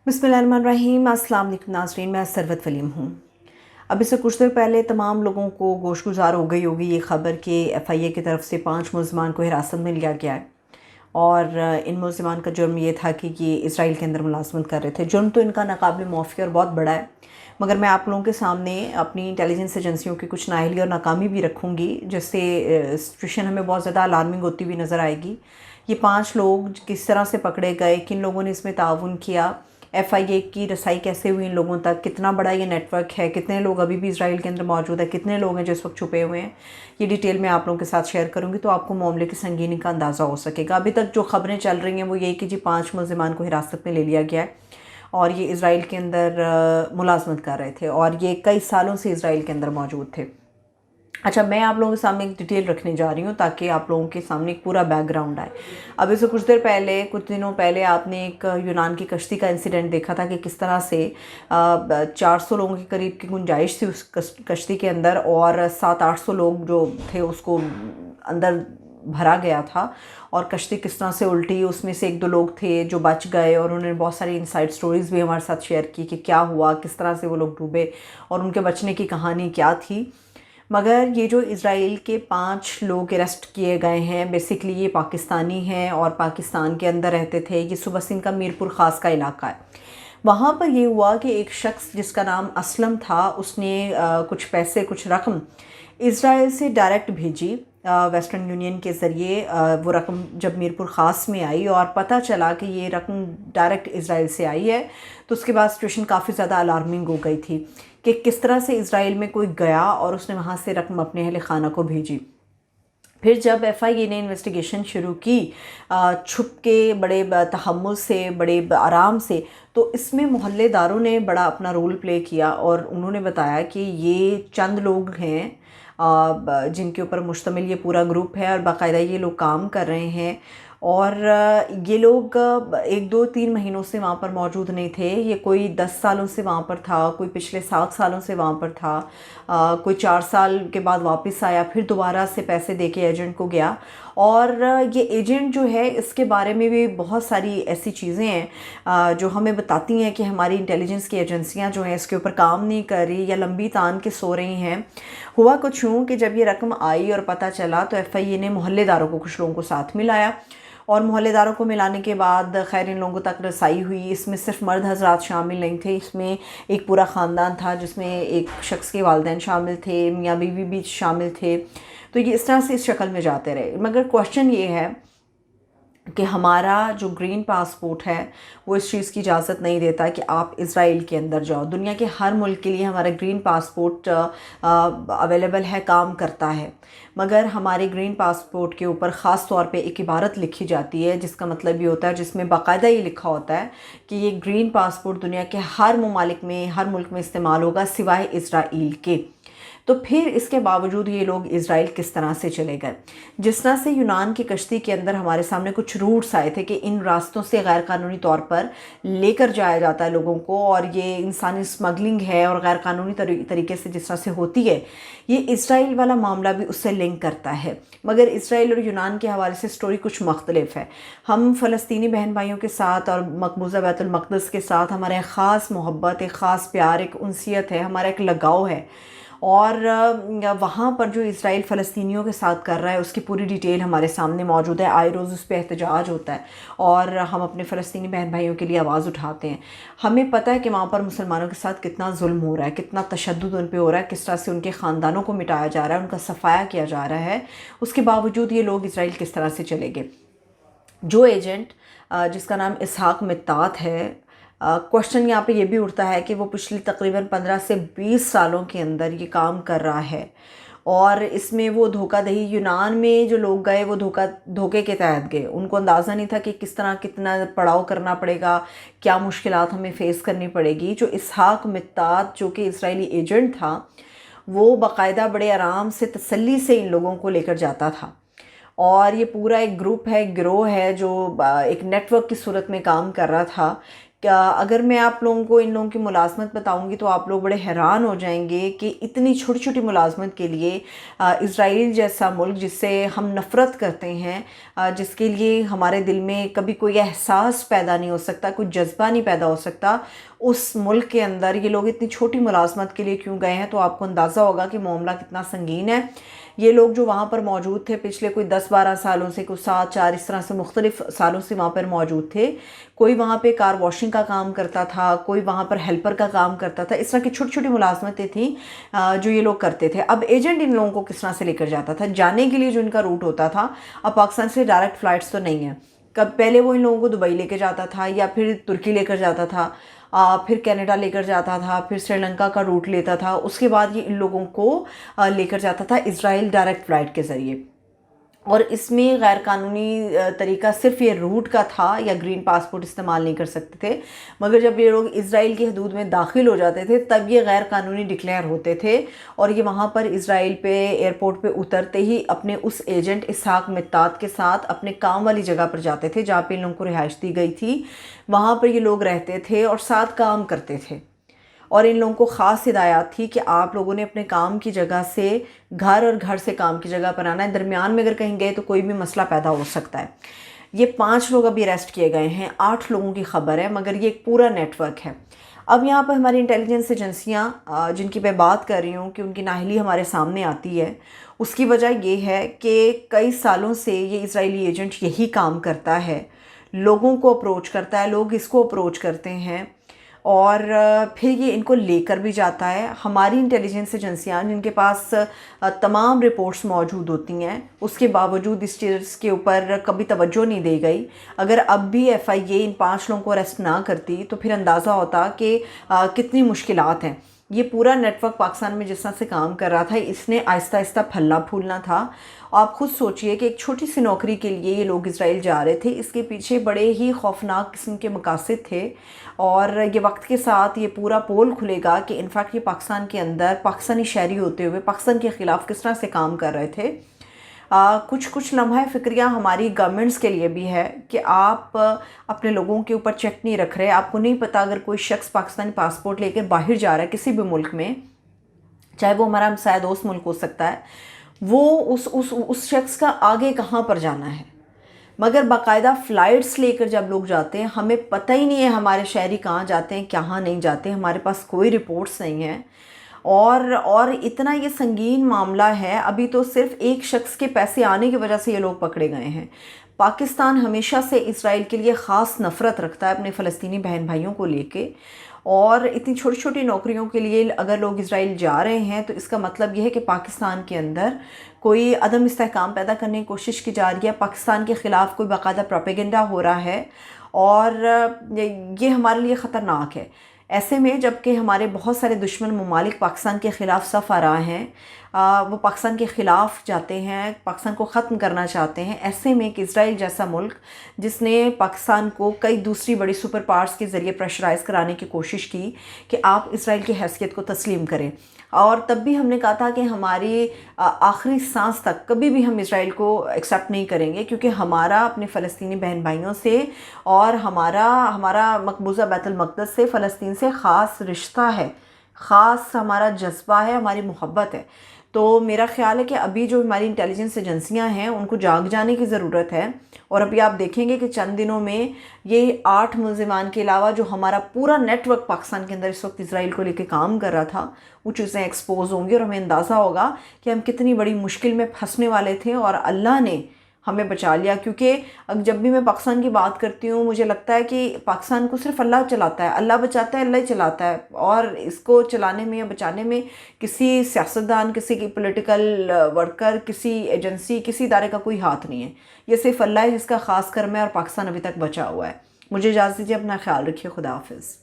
बिस्मिल्लाहिर्रहमानिर्रहीम। अस्सलाम वालेकुम नाज़रीन, मैं सरवत वलीम हूँ। अभी से कुछ देर पहले तमाम लोगों को गोशगुजार हो गई होगी ये ख़बर कि FIA की तरफ से 5 मुल्ज़मान को हिरासत में लिया गया है और इन मुल्ज़मान का जुर्म ये था कि ये इसराइल के अंदर मुलाज़मत कर रहे थे। जुर्म तो इनका नाकाबिल माफ़ी और बहुत बड़ा है, मगर मैं आप लोगों के सामने अपनी इंटेलिजेंस एजेंसियों की कुछ नाअहली और नाकामी भी रखूँगी, जिससे सिचुएशन हमें बहुत ज़्यादा अलार्मिंग होती हुई नज़र आएगी। ये 5 लोग किस तरह से पकड़े गए, किन लोगों ने इसमें ताउन किया, FIA की रसाई कैसे हुई इन लोगों तक, कितना बड़ा ये नेटवर्क है, कितने लोग अभी भी इसराइल के अंदर मौजूद है, कितने लोग हैं जो इस वक्त छुपे हुए हैं, ये डिटेल मैं आप लोगों के साथ शेयर करूंगी तो आपको मामले की संगीनी का अंदाज़ा हो सकेगा। अभी तक जो खबरें चल रही हैं वो यही कि जी 5 मुल्ज़िमान को हिरासत में ले लिया गया है और ये इसराइल के अंदर मुलाजमत कर रहे थे और ये कई सालों से इसराइल के अंदर मौजूद थे। अच्छा, मैं आप लोगों के सामने एक डिटेल रखने जा रही हूँ ताकि आप लोगों के सामने एक पूरा बैकग्राउंड आए। अभी से कुछ दिनों पहले आपने एक यूनान की कश्ती का इंसिडेंट देखा था कि किस तरह से 400 लोगों के करीब की गुंजाइश थी उस कश्ती के अंदर और 700-800 लोग जो थे उसको अंदर भरा गया था और कश्ती किस तरह से उल्टी, उसमें से 1-2 लोग थे जो बच गए और उन्होंने बहुत सारी इनसाइड स्टोरीज़ भी हमारे साथ शेयर की कि क्या हुआ, किस तरह से वो लोग डूबे और उनके बचने की कहानी क्या थी। मगर ये जो इज़राइल के 5 लोग अरेस्ट किए गए हैं, बेसिकली ये पाकिस्तानी हैं और पाकिस्तान के अंदर रहते थे। ये सुबह सिंह का मीरपुर ख़ास का इलाका है। वहाँ पर ये हुआ कि एक शख्स जिसका नाम असलम था, उसने कुछ पैसे, कुछ रकम इज़राइल से डायरेक्ट भेजी वेस्टर्न यूनियन के ज़रिए। वो रकम जब मीरपुर ख़ास में आई और पता चला कि ये रकम डायरेक्ट इज़राइल से आई है, तो उसके बाद सिचुएशन काफ़ी ज़्यादा अलार्मिंग हो गई थी कि किस तरह से इज़राइल में कोई गया और उसने वहाँ से रकम अपने अहल खाना को भेजी। फिर जब FIA ने इन्वेस्टिगेशन शुरू की छुप के, बड़े तहम्मुल से, बड़े आराम से, तो इसमें मोहल्लेदारों ने बड़ा अपना रोल प्ले किया और उन्होंने बताया कि ये चंद लोग हैं जिनके ऊपर मुश्तमिल ये पूरा ग्रुप है और बाकायदा ये लोग काम कर रहे हैं और ये लोग 1-2-3 महीनों से वहाँ पर मौजूद नहीं थे। ये कोई 10 सालों से वहाँ पर था, कोई पिछले 7 सालों से वहाँ पर था, कोई 4 साल के बाद वापस आया, फिर दोबारा से पैसे दे के एजेंट को गया। और ये एजेंट जो है, इसके बारे में भी बहुत सारी ऐसी चीज़ें हैं जो हमें बताती हैं कि हमारी इंटेलिजेंस की एजेंसियाँ जो हैं इसके ऊपर काम नहीं कर रही या लंबी तान के सो रही हैं। हुआ कुछ यूँ कि जब ये रकम आई और पता चला तो FIA ने मोहल्लेदारों को, कुछ लोगों को साथ मिलाया और मोहल्लेदारों को मिलाने के बाद खैर इन लोगों तक रसाई हुई। इसमें सिर्फ मर्द हजरात शामिल नहीं थे, इसमें एक पूरा ख़ानदान था जिसमें एक शख्स के वालिदैन शामिल थे, मियाँ बीवी भी शामिल थे। तो ये इस तरह से इस शक्ल में जाते रहे। मगर क्वेश्चन ये है कि हमारा जो ग्रीन पासपोर्ट है वो इस चीज़ की इजाज़त नहीं देता कि आप इसराइल के अंदर जाओ। दुनिया के हर मुल्क के लिए हमारा ग्रीन पासपोर्ट अवेलेबल है, काम करता है, मगर हमारे ग्रीन पासपोर्ट के ऊपर ख़ास तौर पे एक इबारत लिखी जाती है जिसका मतलब ये होता है, जिसमें बाकायदा ये लिखा होता है कि ये ग्रीन पासपोर्ट दुनिया के हर ममालिक में, हर मुल्क में इस्तेमाल होगा सिवाय इसराइल के। तो फिर इसके बावजूद ये लोग इसराइल किस तरह से चले गए? जिस तरह से यूनान की कश्ती के अंदर हमारे सामने कुछ रूट्स आए थे कि इन रास्तों से गैर कानूनी तौर पर लेकर जाया जाता है लोगों को और ये इंसानी स्मगलिंग है और गैर कानूनी तरीके से जिस तरह से होती है, ये इसराइल वाला मामला भी उससे लिंक करता है। मगर इसराइल और यूनान के हवाले से स्टोरी कुछ मुख्तलिफ है। हम फ़लस्तीनी बहन भाइयों के साथ और मकबूजा बैतुल मक़दस के साथ हमारा एक ख़ास मोहब्बत, एक ख़ास प्यार, एक उनसियत है, हमारा एक लगाव है और वहाँ पर जो इसराइल फ़लस्तीनियों के साथ कर रहा है उसकी पूरी डिटेल हमारे सामने मौजूद है। आए रोज़ उस पर एहतजाज होता है और हम अपने फ़लस्तीनी बहन भाइयों के लिए आवाज़ उठाते हैं। हमें पता है कि वहाँ पर मुसलमानों के साथ कितना जुल्म हो रहा है, कितना तशद्दुद उन पर हो रहा है, किस तरह से उनके ख़ानदानों को मिटाया जा रहा है, उनका सफाया किया जा रहा है। उसके बावजूद ये लोग इसराइल किस तरह से चले गए। जो एजेंट जिसका नाम इसहाक मित्तात है, क्वेश्चन यहाँ पे ये भी उठता है कि वो पिछले तकरीबन 15 से 20 सालों के अंदर ये काम कर रहा है और इसमें वो धोखाधड़ी, यूनान में जो लोग गए वो धोखे के तहत गए। उनको अंदाज़ा नहीं था कि किस तरह कितना पड़ाव करना पड़ेगा, क्या मुश्किलात हमें फ़ेस करनी पड़ेगी। जो इसहाक मित्तात जो कि इसराइली एजेंट था, वो बाकायदा बड़े आराम से, तसल्ली से इन लोगों को लेकर जाता था और ये पूरा एक ग्रुप है, गिरोह है जो एक नेटवर्क की सूरत में काम कर रहा था। اگر میں آپ لوگوں کو ان لوگوں کی ملازمت بتاؤں گی تو آپ لوگ بڑے حیران ہو جائیں گے کہ اتنی چھوٹی چھوٹی ملازمت کے لیے اسرائیل جیسا ملک جس سے ہم نفرت کرتے ہیں، جس کے لیے ہمارے دل میں کبھی کوئی احساس پیدا نہیں ہو سکتا، کوئی جذبہ نہیں پیدا ہو سکتا، اس ملک کے اندر یہ لوگ اتنی چھوٹی ملازمت کے لیے کیوں گئے ہیں، تو آپ کو اندازہ ہوگا کہ معاملہ کتنا سنگین ہے۔ یہ لوگ جو وہاں پر موجود تھے پچھلے کوئی 10-12 سالوں سے، کوئی 7-4 اس طرح سے مختلف سالوں سے وہاں پر موجود تھے، کوئی وہاں پہ کار واشنگ کا کام کرتا تھا، کوئی وہاں پر ہیلپر کا کام کرتا تھا، اس طرح کی چھوٹی چھوٹی ملازمتیں تھیں جو یہ لوگ کرتے تھے۔ اب ایجنٹ ان لوگوں کو کس طرح سے لے کر جاتا تھا؟ جانے کے لیے جو ان کا روٹ ہوتا تھا، اب پاکستان سے ڈائریکٹ فلائٹس تو نہیں ہیں، پہلے وہ ان لوگوں کو دبئی لے کے جاتا تھا، یا پھر ترکی لے کر جاتا تھا، پھر کینیڈا لے کر جاتا تھا، پھر سری لنکا کا روٹ لیتا تھا، اس کے بعد یہ ان لوگوں کو لے کر جاتا تھا اسرائیل ڈائریکٹ فلائٹ کے ذریعے۔ اور اس میں غیر قانونی طریقہ صرف یہ روٹ کا تھا، یا گرین پاسپورٹ استعمال نہیں کر سکتے تھے، مگر جب یہ لوگ اسرائیل کی حدود میں داخل ہو جاتے تھے تب یہ غیر قانونی ڈکلیئر ہوتے تھے، اور یہ وہاں پر اسرائیل پہ ایئرپورٹ پہ اترتے ہی اپنے اس ایجنٹ اسحاق متات کے ساتھ اپنے کام والی جگہ پر جاتے تھے جہاں پہ ان لوگوں کو رہائش دی گئی تھی، وہاں پر یہ لوگ رہتے تھے اور ساتھ کام کرتے تھے، اور ان لوگوں کو خاص ہدایات تھی کہ آپ لوگوں نے اپنے کام کی جگہ سے گھر، اور گھر سے کام کی جگہ پر آنا ہے، درمیان میں اگر کہیں گئے تو کوئی بھی مسئلہ پیدا ہو سکتا ہے۔ یہ 5 لوگ ابھی اریسٹ کیے گئے ہیں، 8 لوگوں کی خبر ہے، مگر یہ ایک پورا نیٹ ورک ہے۔ اب یہاں پر ہماری انٹیلیجنس ایجنسیاں جن کی میں بات کر رہی ہوں کہ ان کی نااہلی ہمارے سامنے آتی ہے، اس کی وجہ یہ ہے کہ کئی سالوں سے یہ اسرائیلی ایجنٹ یہی کام کرتا ہے، لوگوں کو اپروچ کرتا ہے، لوگ اس کو اپروچ کرتے ہیں، اور پھر یہ ان کو لے کر بھی جاتا ہے۔ ہماری انٹیلیجنس ایجنسیاں جن کے پاس تمام رپورٹس موجود ہوتی ہیں، اس کے باوجود اس چیز کے اوپر کبھی توجہ نہیں دی گئی۔ اگر اب بھی ایف آئی اے ان 5 لوگوں کو اریسٹ نہ کرتی تو پھر اندازہ ہوتا کہ کتنی مشکلات ہیں۔ یہ پورا نیٹ ورک پاکستان میں جس طرح سے کام کر رہا تھا، اس نے آہستہ آہستہ پھلنا پھولنا تھا۔ آپ خود سوچئے کہ ایک چھوٹی سی نوکری کے لیے یہ لوگ اسرائیل جا رہے تھے، اس کے پیچھے بڑے ہی خوفناک قسم کے مقاصد تھے، اور یہ وقت کے ساتھ یہ پورا پول کھلے گا کہ انفیکٹ یہ پاکستان کے اندر پاکستانی شہری ہوتے ہوئے پاکستان کے خلاف کس طرح سے کام کر رہے تھے۔ کچھ لمحہ فکریہ ہماری گورنمنٹس کے لیے بھی ہے کہ آپ اپنے لوگوں کے اوپر چیک نہیں رکھ رہے۔ آپ کو نہیں پتہ اگر کوئی شخص پاکستانی پاسپورٹ لے کے باہر جا رہا ہے کسی بھی ملک میں، چاہے وہ ہمارا ہمسایہ دوست ملک ہو سکتا ہے، وہ اس شخص کا آگے کہاں پر جانا ہے، مگر باقاعدہ فلائٹس لے کر جب لوگ جاتے ہیں، ہمیں پتہ ہی نہیں ہے ہمارے شہری کہاں جاتے ہیں کہاں نہیں جاتے، ہمارے پاس کوئی رپورٹس نہیں ہیں، اور اتنا یہ سنگین معاملہ ہے۔ ابھی تو صرف ایک شخص کے پیسے آنے کی وجہ سے یہ لوگ پکڑے گئے ہیں۔ پاکستان ہمیشہ سے اسرائیل کے لیے خاص نفرت رکھتا ہے اپنے فلسطینی بہن بھائیوں کو لے کے، اور اتنی چھوٹی چھوٹی نوکریوں کے لیے اگر لوگ اسرائیل جا رہے ہیں تو اس کا مطلب یہ ہے کہ پاکستان کے اندر کوئی عدم استحکام پیدا کرنے کی کوشش کی جا رہی ہے، پاکستان کے خلاف کوئی باقاعدہ پروپیگنڈا ہو رہا ہے، اور یہ ہمارے لیے خطرناک ہے۔ ایسے میں جب کہ ہمارے بہت سارے دشمن ممالک پاکستان کے خلاف صف آرا ہیں، وہ پاکستان کے خلاف جاتے ہیں، پاکستان کو ختم کرنا چاہتے ہیں، ایسے میں کہ اسرائیل جیسا ملک جس نے پاکستان کو کئی دوسری بڑی سپر پاورز کے ذریعے پریشرائز کرانے کی کوشش کی کہ آپ اسرائیل کی حیثیت کو تسلیم کریں، اور تب بھی ہم نے کہا تھا کہ ہماری آخری سانس تک کبھی بھی ہم اسرائیل کو ایکسیپٹ نہیں کریں گے، کیونکہ ہمارا اپنے فلسطینی بہن بھائیوں سے اور ہمارا مقبوضہ بیت المقدس سے، فلسطین سے خاص رشتہ ہے، خاص ہمارا جذبہ ہے، ہماری محبت ہے۔ تو میرا خیال ہے کہ ابھی جو ہماری انٹیلیجنس ایجنسیاں ہیں ان کو جاگ جانے کی ضرورت ہے، اور ابھی آپ دیکھیں گے کہ چند دنوں میں یہ 8 ملزمان کے علاوہ جو ہمارا پورا نیٹ ورک پاکستان کے اندر اس وقت اسرائیل کو لے کے کام کر رہا تھا، وہ چیزیں ایکسپوز ہوں گی، اور ہمیں اندازہ ہوگا کہ ہم کتنی بڑی مشکل میں پھنسنے والے تھے، اور اللہ نے ہمیں بچا لیا۔ کیونکہ جب بھی میں پاکستان کی بات کرتی ہوں مجھے لگتا ہے کہ پاکستان کو صرف اللہ چلاتا ہے، اللہ بچاتا ہے، اللہ ہی چلاتا ہے، اور اس کو چلانے میں یا بچانے میں کسی سیاستدان، کسی کی پولیٹیکل ورکر، کسی ایجنسی، کسی ادارے کا کوئی ہاتھ نہیں ہے، یہ صرف اللہ ہے جس کا خاص کرم ہے، اور پاکستان ابھی تک بچا ہوا ہے۔ مجھے اجازت دیجیے، اپنا خیال رکھیے، خدا حافظ۔